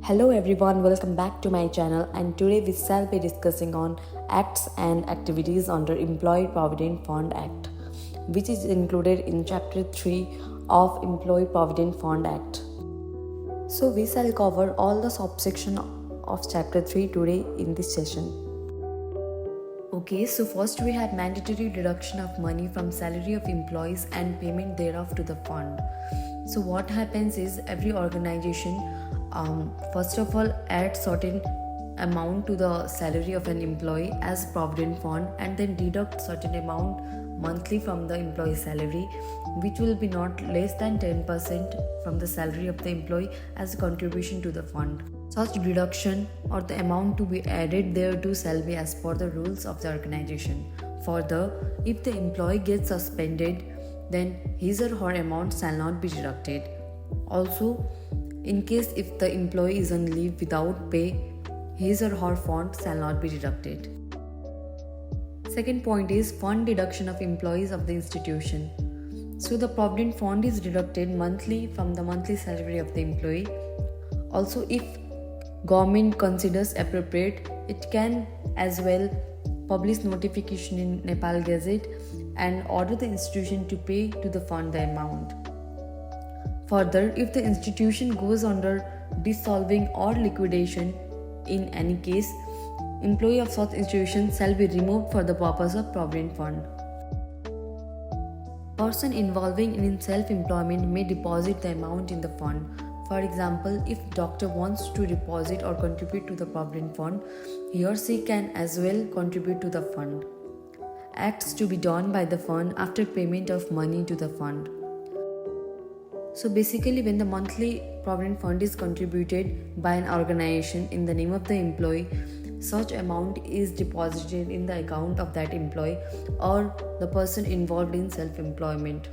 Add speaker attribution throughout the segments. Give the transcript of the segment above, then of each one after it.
Speaker 1: Hello everyone, welcome back to my channel, and today we shall be discussing on acts and activities under Employee Provident Fund Act, which is included in chapter 3 of Employee Provident Fund Act. So we shall cover all the subsection of chapter 3 today in this session. Okay, so first we have mandatory deduction of money from salary of employees and payment thereof to the fund. So what happens is every organization first of all add certain amount to the salary of an employee as provident fund, and then deduct certain amount monthly from the employee salary, which will be not less than 10% from the salary of the employee as a contribution to the fund. Such deduction or the amount to be added thereto shall be as per the rules of the organization. Further, if the employee gets suspended, then his or her amount shall not be deducted. Also, in case if the employee is on leave without pay, his or her fund shall not be deducted. Second point is fund deduction of employees of the institution. So the provident fund is deducted monthly from the monthly salary of the employee. Also, if government considers appropriate, it can as well publish notification in Nepal Gazette and order the institution to pay to the fund the amount. Further, if the institution goes under dissolving or liquidation, in any case, employee of such institution shall be removed for the purpose of provident fund. Person involving in self-employment may deposit the amount in the fund. For example, if doctor wants to deposit or contribute to the provident fund, he or she can as well contribute to the fund. Acts to be done by the fund after payment of money to the fund. So basically, when the monthly provident fund is contributed by an organization in the name of the employee, such amount is deposited in the account of that employee or the person involved in self-employment.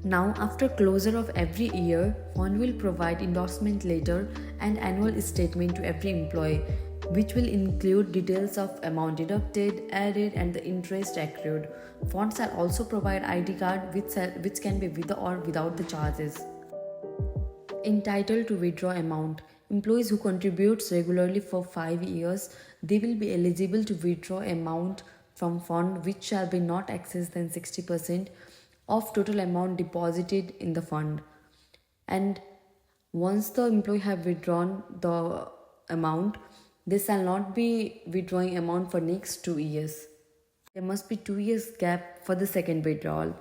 Speaker 1: Now, after closure of every year, fund will provide endorsement letter and annual statement to every employee, which will include details of amount deducted, added, and the interest accrued. Fund shall also provide ID card which can be with or without the charges. Entitled to withdraw amount. Employees who contribute regularly for 5 years, they will be eligible to withdraw amount from fund which shall be not excess than 60% of total amount deposited in the fund. And once the employee have withdrawn the amount, they shall not be withdrawing amount for next 2 years. There must be 2 years gap for the second withdrawal.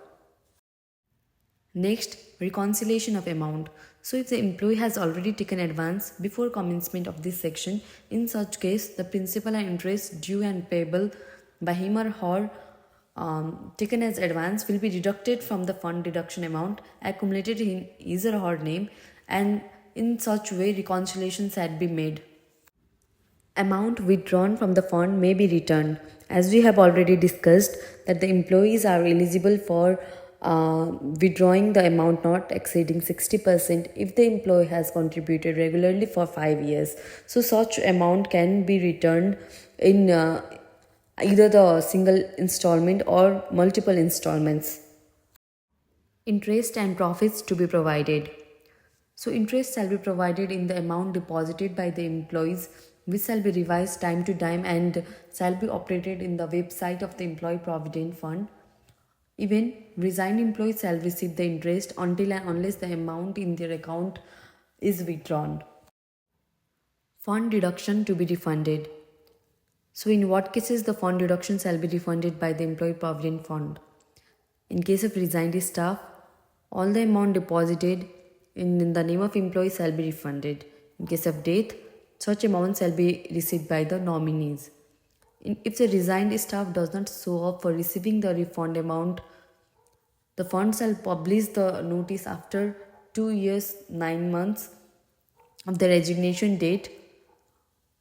Speaker 1: Next, reconciliation of amount. So if the employee has already taken advance before commencement of this section, in such case, the principal and interest due and payable by him or her taken as advance will be deducted from the fund deduction amount accumulated in his or her name, and in such way reconciliation shall be made. Amount withdrawn from the fund may be returned. As we have already discussed that the employees are eligible for withdrawing the amount not exceeding 60% if the employee has contributed regularly for 5 years. So such amount can be returned in either the single installment or multiple installments. Interest and profits to be provided. So interest shall be provided in the amount deposited by the employees, which shall be revised time to time and shall be operated in the website of the Employee Provident Fund. Even resigned employees shall receive the interest until and unless the amount in their account is withdrawn. Fund deduction to be refunded. So in what cases the fund deduction shall be refunded by the Employee Provident Fund? In case of resigned staff, all the amount deposited in the name of employee shall be refunded. In case of death, such amount shall be received by the nominees. If the resigned staff does not show up for receiving the refund amount, the fund shall publish the notice after 2 years, 9 months of the resignation date.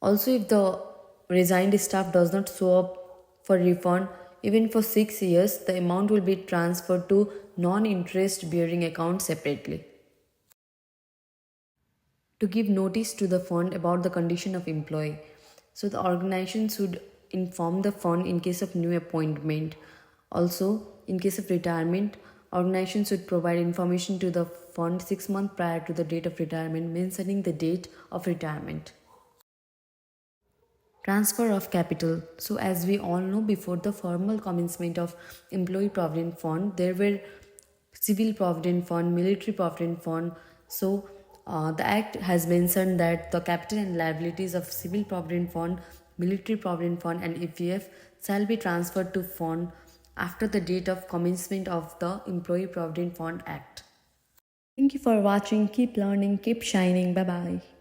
Speaker 1: Also, if the resigned staff does not show up for refund even for 6 years, the amount will be transferred to non-interest bearing account separately. To give notice to the fund about the condition of employee. So the organization should inform the fund in case of new appointment. Also, in case of retirement, Organization should provide information to the fund 6 months prior to the date of retirement, mentioning the date of retirement. Transfer of capital. So, as we all know, before the formal commencement of Employee Provident Fund, there were Civil Provident Fund, Military Provident Fund. So, the Act has mentioned that the capital and liabilities of Civil Provident Fund, Military Provident Fund, and EPF shall be transferred to fund after the date of commencement of the Employee Provident Fund Act. Thank you for watching. Keep learning, keep shining. Bye bye.